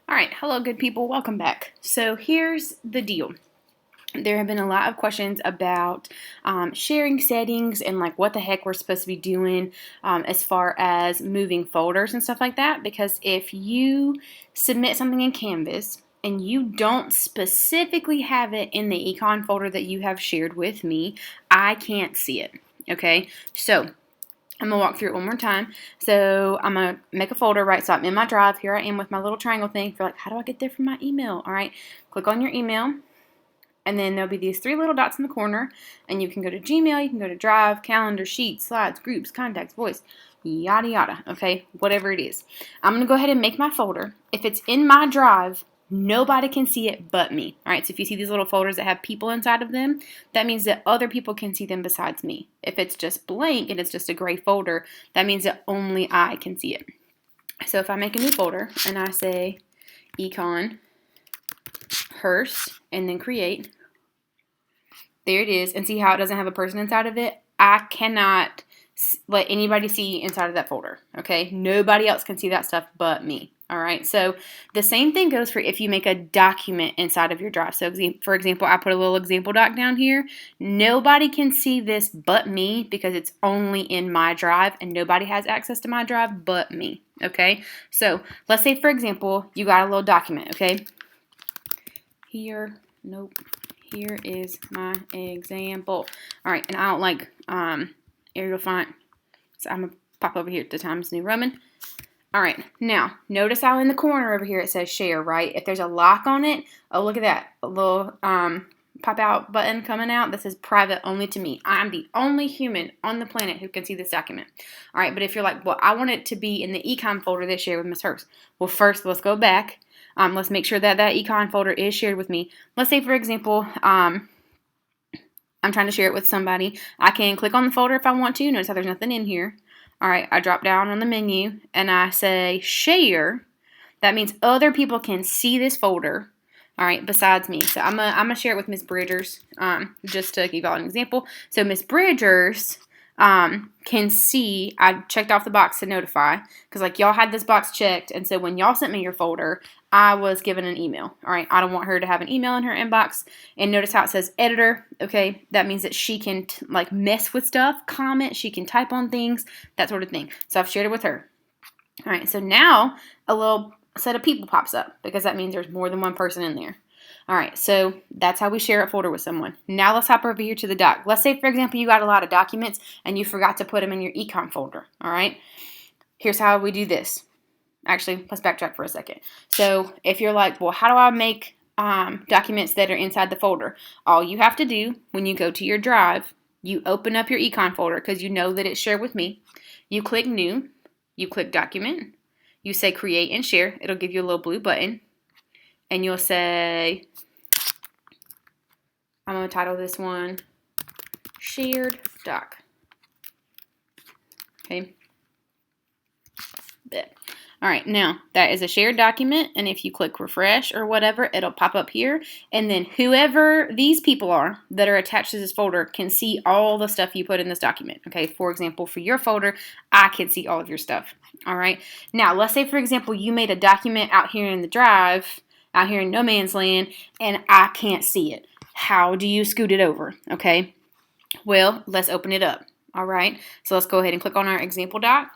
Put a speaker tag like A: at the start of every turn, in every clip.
A: All right, hello, good people. Welcome back. So here's the deal. There have been a lot of questions about sharing settings and like what the heck we're supposed to be doing as far as moving folders and stuff like that. Because if you submit something in Canvas and you don't specifically have it in the econ folder that you have shared with me, I can't see it. Okay, so I'm going to walk through it one more time. So I'm going to make a folder, right? So I'm in my drive. Here I am with my little triangle thing for like, how do I get there from my email? All right, click on your email. And then there'll be these three little dots in the corner. And you can go to Gmail, you can go to Drive, Calendar, Sheets, Slides, Groups, Contacts, Voice, yada yada. Okay, whatever it is. I'm going to go ahead and make my folder. If it's in my drive, nobody can see it but me. All right, so if you see these little folders that have people inside of them, that means that other people can see them besides me. If it's just blank and it's just a gray folder, that means that only I can see it. So if I make a new folder and I say econ Hearst and then create, there it is. And see how it doesn't have a person inside of it? I cannot let anybody see inside of that folder. Okay, nobody else can see that stuff but me. All right, so the same thing goes for if you make a document inside of your drive. So for example, I put a little example doc down here. Nobody can see this but me because it's only in my drive and nobody has access to my drive but me. Okay, so let's say for example, you got a little document. Okay, here is my example. All right, and I don't like Arial font, so I'm going to pop over here to Times New Roman. All right, now, notice how in the corner over here it says share, right? If there's a lock on it, oh, look at that, a little pop-out button coming out that says private only to me. I'm the only human on the planet who can see this document. All right, but if you're like, well, I want it to be in the econ folder that's shared with Ms. Hearst. Well, first, let's go back. Let's make sure that that econ folder is shared with me. Let's say, for example, I'm trying to share it with somebody. I can click on the folder if I want to. Notice how there's nothing in here. All right, I drop down on the menu and I say share. That means other people can see this folder, all right, besides me. So I'm gonna share it with Miss Bridgers, just to give y'all an example. So Miss Bridgers can see, I checked off the box to notify, because like y'all had this box checked, and so when y'all sent me your folder, I was given an email. All right, I don't want her to have an email in her inbox. And notice how it says editor. Okay, that means that she can like mess with stuff, comment, she can type on things, that sort of thing. So I've shared it with her. All right, so now a little set of people pops up because that means there's more than one person in there. All right, so that's how we share a folder with someone. Now let's hop over here to the doc. Let's say, for example, you got a lot of documents and you forgot to put them in your econ folder. All right, here's how we do this. Actually, let's backtrack for a second. So if you're like, well, how do I make documents that are inside the folder? All you have to do when you go to your drive, you open up your econ folder because you know that it's shared with me. You click new, you click document, you say create and share. It'll give you a little blue button. And you'll say, I'm going to title this one shared doc. Okay. There. All right, now that is a shared document, and if you click refresh or whatever, it'll pop up here, and then whoever these people are that are attached to this folder can see all the stuff you put in this document. Okay, for example, for your folder, I can see all of your stuff. All right, now let's say, for example, you made a document out here in the drive, out here in no man's land, and I can't see it. How do you scoot it over? Okay, well, let's open it up. All right, so let's go ahead and click on our example doc.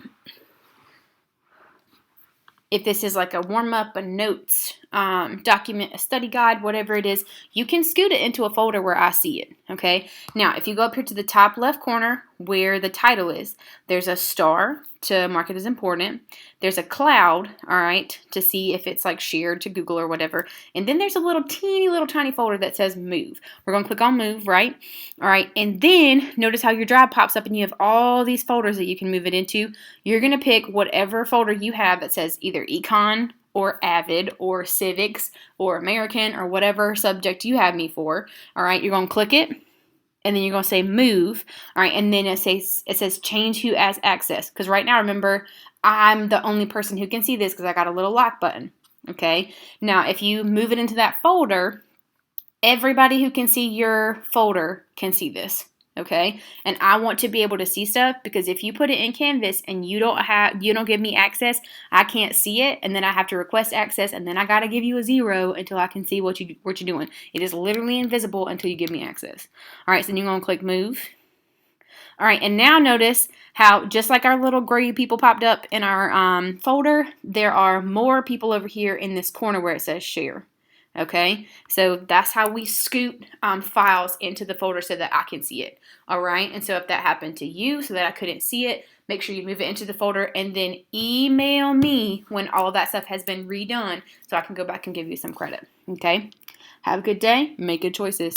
A: If this is like a warm-up, a notes, document, a study guide, whatever it is, you can scoot it into a folder where I see it, okay? Now, if you go up here to the top left corner where the title is, there's a star to mark it as important. There's a cloud, all right, to see if it's like shared to Google or whatever. And then there's a little teeny little tiny folder that says move. We're going to click on move, right? All right, and then notice how your drive pops up and you have all these folders that you can move it into. You're going to pick whatever folder you have that says either econ or avid or civics or American or whatever subject you have me for. All right, you're going to click it. And then you're going to say move, all right, and then it says change who has access, because right now, remember, I'm the only person who can see this because I got a little lock button, okay? Now, if you move it into that folder, everybody who can see your folder can see this, okay? And I want to be able to see stuff, because if you put it in Canvas and you don't give me access, I can't see it, and then I have to request access, and then I got to give you a 0 until I can see what you're doing. It is literally invisible until you give me access. All right, so you're going to click move. All right, and now notice how just like our little gray people popped up in our folder, there are more people over here in this corner where it says share. Okay, so that's how we scoot files into the folder so that I can see it. All right, and so if that happened to you so that I couldn't see it, make sure you move it into the folder and then email me when all of that stuff has been redone so I can go back and give you some credit. Okay, have a good day. Make good choices.